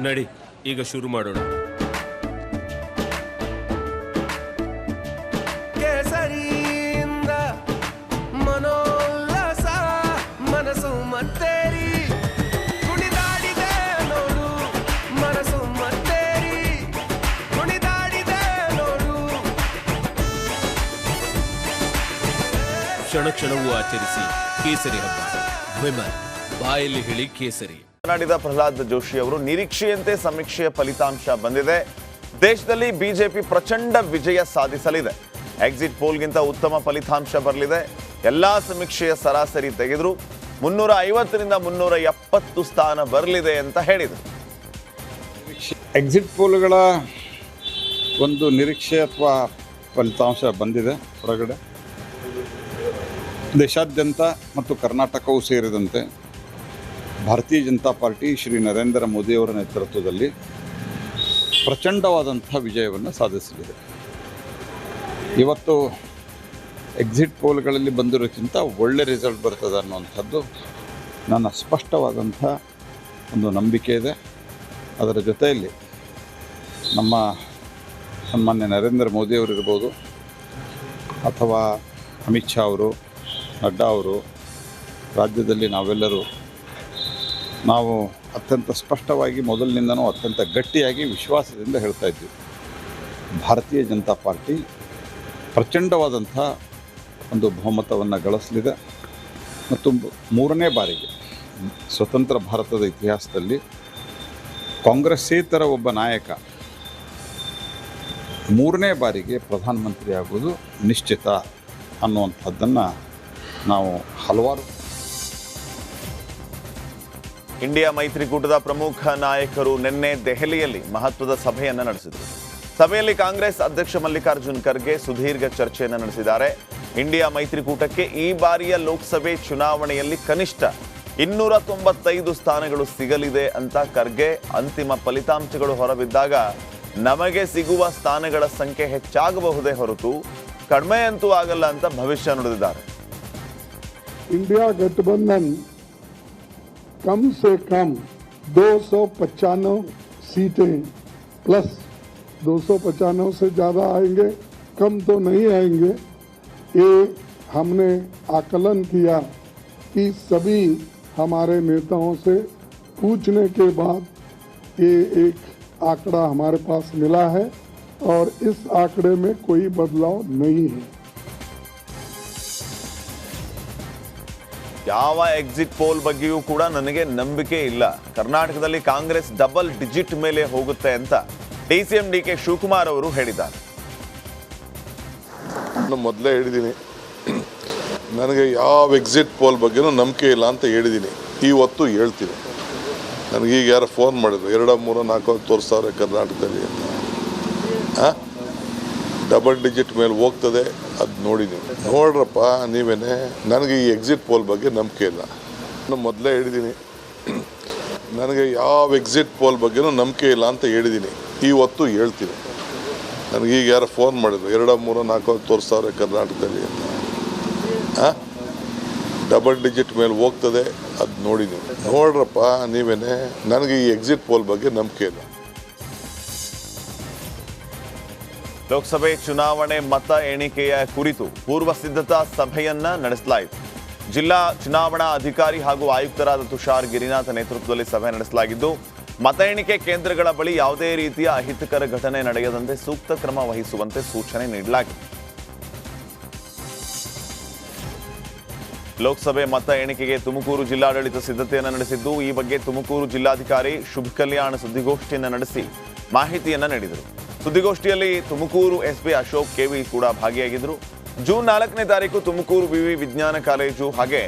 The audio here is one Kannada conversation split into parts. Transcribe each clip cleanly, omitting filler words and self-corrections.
ನಡಿ ಈಗ ಶುರು ಮಾಡೋಣ. ಕೇಸರಿಯಿಂದ ಮನೋಲ್ಲಾಸ ಮನಸ್ಸು ಮತ್ತೇರಿ ಕುಣಿದಾಡಿದೆ ನೋಡು, ಮನಸ್ಸು ಮತ್ತೇರಿ ಕುಣಿದಾಡಿದೆ ನೋಡು. ಕ್ಷಣ ಕ್ಷಣವೂ ಆಚರಿಸಿ ಕೇಸರಿ ಹಬ್ಬ. ವಿಮಲ್ ಬಾಯಲ್ಲಿ ಹೇಳಿ ಕೇಸರಿ. ಮಾತನಾಡಿದ ಪ್ರಹ್ಲಾದ್ ಜೋಶಿ ಅವರು ನಿರೀಕ್ಷೆಯಂತೆ ಸಮೀಕ್ಷೆಯ ಫಲಿತಾಂಶ ಬಂದಿದೆ. ದೇಶದಲ್ಲಿ ಬಿಜೆಪಿ ಪ್ರಚಂಡ ವಿಜಯ ಸಾಧಿಸಲಿದೆ. ಎಕ್ಸಿಟ್ ಪೋಲ್ಗಿಂತ ಉತ್ತಮ ಫಲಿತಾಂಶ ಬರಲಿದೆ. ಎಲ್ಲಾ ಸಮೀಕ್ಷೆಯ ಸರಾಸರಿ ತೆಗೆದ್ರು 350ರಿಂದ 370 ಸ್ಥಾನ ಬರಲಿದೆ ಅಂತ ಹೇಳಿದರು. ಎಕ್ಸಿಟ್ ಪೋಲ್ಗಳ ಒಂದು ನಿರೀಕ್ಷೆ ಅಥವಾ ಫಲಿತಾಂಶ ಬಂದಿದೆ ಹೊರಗಡೆ. ದೇಶಾದ್ಯಂತ ಮತ್ತು ಕರ್ನಾಟಕವೂ ಸೇರಿದಂತೆ ಭಾರತೀಯ ಜನತಾ ಪಾರ್ಟಿ ಶ್ರೀ ನರೇಂದ್ರ ಮೋದಿಯವರ ನೇತೃತ್ವದಲ್ಲಿ ಪ್ರಚಂಡವಾದಂಥ ವಿಜಯವನ್ನು ಸಾಧಿಸಲಿದೆ. ಇವತ್ತು ಎಕ್ಸಿಟ್ ಪೋಲ್ಗಳಲ್ಲಿ ಬಂದಿರೋಕ್ಕಿಂತ ಒಳ್ಳೆ ರಿಸಲ್ಟ್ ಬರ್ತದೆ ಅನ್ನುವಂಥದ್ದು ನನ್ನ ಸ್ಪಷ್ಟವಾದಂಥ ಒಂದು ನಂಬಿಕೆ ಇದೆ. ಅದರ ಜೊತೆಯಲ್ಲಿ ನಮ್ಮ ಸನ್ಮಾನ್ಯ ನರೇಂದ್ರ ಮೋದಿಯವರಿರ್ಬೋದು ಅಥವಾ ಅಮಿತ್ ಶಾ ಅವರು, ನಡ್ಡಾ ಅವರು, ರಾಜ್ಯದಲ್ಲಿ ನಾವು ಅತ್ಯಂತ ಸ್ಪಷ್ಟವಾಗಿ ಮೊದಲಿನಿಂದನೂ ಅತ್ಯಂತ ಗಟ್ಟಿಯಾಗಿ ವಿಶ್ವಾಸದಿಂದ ಹೇಳ್ತಾ ಇದ್ವಿ, ಭಾರತೀಯ ಜನತಾ ಪಾರ್ಟಿ ಪ್ರಚಂಡವಾದಂಥ ಒಂದು ಬಹುಮತವನ್ನು ಗಳಿಸಲಿದೆ. ಮತ್ತು 3ನೇ ಬಾರಿಗೆ ಸ್ವತಂತ್ರ ಭಾರತದ ಇತಿಹಾಸದಲ್ಲಿ ಕಾಂಗ್ರೆಸ್ಸೇತರ ಒಬ್ಬ ನಾಯಕ 3ನೇ ಬಾರಿಗೆ ಪ್ರಧಾನಮಂತ್ರಿ ಆಗೋದು ನಿಶ್ಚಿತ ಅನ್ನುವಂಥದ್ದನ್ನು ನಾವು ಹಲವಾರು ಇಂಡಿಯಾ ಮೈತ್ರಿಕೂಟದ ಪ್ರಮುಖ ನಾಯಕರು ನಿನ್ನೆ ದೆಹಲಿಯಲ್ಲಿ ಮಹತ್ವದ ಸಭೆಯನ್ನು ನಡೆಸಿದರು. ಸಭೆಯಲ್ಲಿ ಕಾಂಗ್ರೆಸ್ ಅಧ್ಯಕ್ಷ ಮಲ್ಲಿಕಾರ್ಜುನ್ ಖರ್ಗೆ ಸುದೀರ್ಘ ಚರ್ಚೆಯನ್ನು ನಡೆಸಿದ್ದಾರೆ. ಇಂಡಿಯಾ ಮೈತ್ರಿಕೂಟಕ್ಕೆ ಈ ಬಾರಿಯ ಲೋಕಸಭೆ ಚುನಾವಣೆಯಲ್ಲಿ ಕನಿಷ್ಠ 295 ಸ್ಥಾನಗಳು ಸಿಗಲಿದೆ ಅಂತ ಖರ್ಗೆ, ಅಂತಿಮ ಫಲಿತಾಂಶಗಳು ಹೊರಬಿದ್ದಾಗ ನಮಗೆ ಸಿಗುವ ಸ್ಥಾನಗಳ ಸಂಖ್ಯೆ ಹೆಚ್ಚಾಗಬಹುದೇ ಹೊರತು ಕಡಿಮೆ ಅಂತೂ ಆಗಲ್ಲ ಅಂತ ಭವಿಷ್ಯ ನುಡಿದಿದ್ದಾರೆ. इंडिया गठबंधन कम से कम 295 सीटें प्लस 295 से ज़्यादा आएंगे, कम तो नहीं आएंगे. ये हमने आकलन किया कि सभी हमारे नेताओं से पूछने के बाद ये एक आंकड़ा हमारे पास मिला है और इस आंकड़े में कोई बदलाव नहीं है. ಯಾವ ಎಕ್ಸಿಟ್ ಪೋಲ್ ಬಗ್ಗೆಯೂ ಕೂಡ ನನಗೆ ನಂಬಿಕೆ ಇಲ್ಲ. ಕರ್ನಾಟಕದಲ್ಲಿ ಕಾಂಗ್ರೆಸ್ ಡಬಲ್ ಡಿಜಿಟ್ ಮೇಲೆ ಹೋಗುತ್ತೆ ಅಂತ ಡಿಸಿಎಂ ಡಿಕೆ ಶಿವಕುಮಾರ್ ಅವರು ಹೇಳಿದ್ದಾರೆ. ನಾನು ಮೊದಲೇ ಹೇಳಿದ್ದೀನಿ, ನನಗೆ ಯಾವ ಎಕ್ಸಿಟ್ ಪೋಲ್ ಬಗ್ಗೆನೂ ನಂಬಿಕೆ ಇಲ್ಲ ಅಂತ ಹೇಳಿದ್ದೀನಿ. ಇವತ್ತು ಹೇಳ್ತೀನಿ. ನನಗೀಗ ಯಾರು ಫೋನ್ ಮಾಡಿದ್ರು 2, 3, 4 ತೋರಿಸ್ತಾವ್ರೆ ಕರ್ನಾಟಕದಲ್ಲಿ ಅಂತ. ಡಬಲ್ ಡಿಜಿಟ್ ಮೇಲೆ ಹೋಗ್ತದೆ, ಅದು ನೋಡಿದ್ದೀನಿ. ನೋಡ್ರಪ್ಪ ನೀವೇನೆ, ನನಗೆ ಈ ಎಕ್ಸಿಟ್ ಪೋಲ್ ಬಗ್ಗೆ ನಂಬಿಕೆ ಇಲ್ಲ. ನಾನು ಮೊದಲೇ ಹೇಳಿದ್ದೀನಿ, ನನಗೆ ಯಾವ ಎಕ್ಸಿಟ್ ಪೋಲ್ ಬಗ್ಗೆನೂ ನಂಬಿಕೆ ಇಲ್ಲ ಅಂತ ಹೇಳಿದ್ದೀನಿ. ಇವತ್ತು ಹೇಳ್ತೀನಿ. ನನಗೀಗ ಯಾರು ಫೋನ್ ಮಾಡಿದ್ರು 2, 3, 4 ತೋರಿಸ್ತಾವ್ರೆ ಕರ್ನಾಟಕದಲ್ಲಿ ಅಂತ. ಡಬಲ್ ಡಿಜಿಟ್ ಮೇಲೆ ಹೋಗ್ತದೆ, ಅದು ನೋಡಿದ್ದೀನಿ. ನೋಡ್ರಪ್ಪ ನೀವೇನೆ, ನನಗೆ ಈ ಎಕ್ಸಿಟ್ ಪೋಲ್ ಬಗ್ಗೆ ನಂಬಿಕೆ ಇಲ್ಲ. ಲೋಕಸಭೆ ಚುನಾವಣೆ ಮತ ಎಣಿಕೆಯ ಕುರಿತು ಪೂರ್ವ ಸಿದ್ಧತಾ ಸಭೆಯನ್ನ ನಡೆಸಲಾಯಿತು. ಜಿಲ್ಲಾ ಚುನಾವಣಾ ಅಧಿಕಾರಿ ಹಾಗೂ ಆಯುಕ್ತರಾದ ತುಷಾರ್ ಗಿರಿನಾಥ್ ನೇತೃತ್ವದಲ್ಲಿ ಸಭೆ ನಡೆಸಲಾಗಿದ್ದು, ಮತ ಎಣಿಕೆ ಕೇಂದ್ರಗಳ ಬಳಿ ಯಾವುದೇ ರೀತಿಯ ಅಹಿತಕರ ಘಟನೆ ನಡೆಯದಂತೆ ಸೂಕ್ತ ಕ್ರಮ ವಹಿಸುವಂತೆ ಸೂಚನೆ ನೀಡಲಾಗಿದೆ. ಲೋಕಸಭೆ ಮತ ಎಣಿಕೆಗೆ ತುಮಕೂರು ಜಿಲ್ಲಾಡಳಿತ ಸಿದ್ಧತೆಯನ್ನು ನಡೆಸಿದ್ದು, ಈ ಬಗ್ಗೆ ತುಮಕೂರು ಜಿಲ್ಲಾಧಿಕಾರಿ ಶುಭ ಕಲ್ಯಾಣ್ ಸುದ್ದಿಗೋಷ್ಠಿಯನ್ನು ನಡೆಸಿ ಮಾಹಿತಿಯನ್ನು ನೀಡಿದರು. ಸುದ್ದಿಗೋಷ್ಠಿಯಲ್ಲಿ ತುಮಕೂರು ಎಸ್ಪಿ ಅಶೋಕ್ ಕೆವಿ ಕೂಡ ಭಾಗಿಯಾಗಿದ್ದರು. ಜೂನ್ 4ನೇ ತಾರೀಕು ತುಮಕೂರು ವಿವಿ ವಿಜ್ಞಾನ ಕಾಲೇಜು ಹಾಗೆ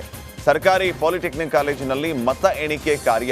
ಸರ್ಕಾರಿ ಪಾಲಿಟೆಕ್ನಿಕ್ ಕಾಲೇಜಿನಲ್ಲಿ ಮತ ಎಣಿಕೆ ಕಾರ್ಯ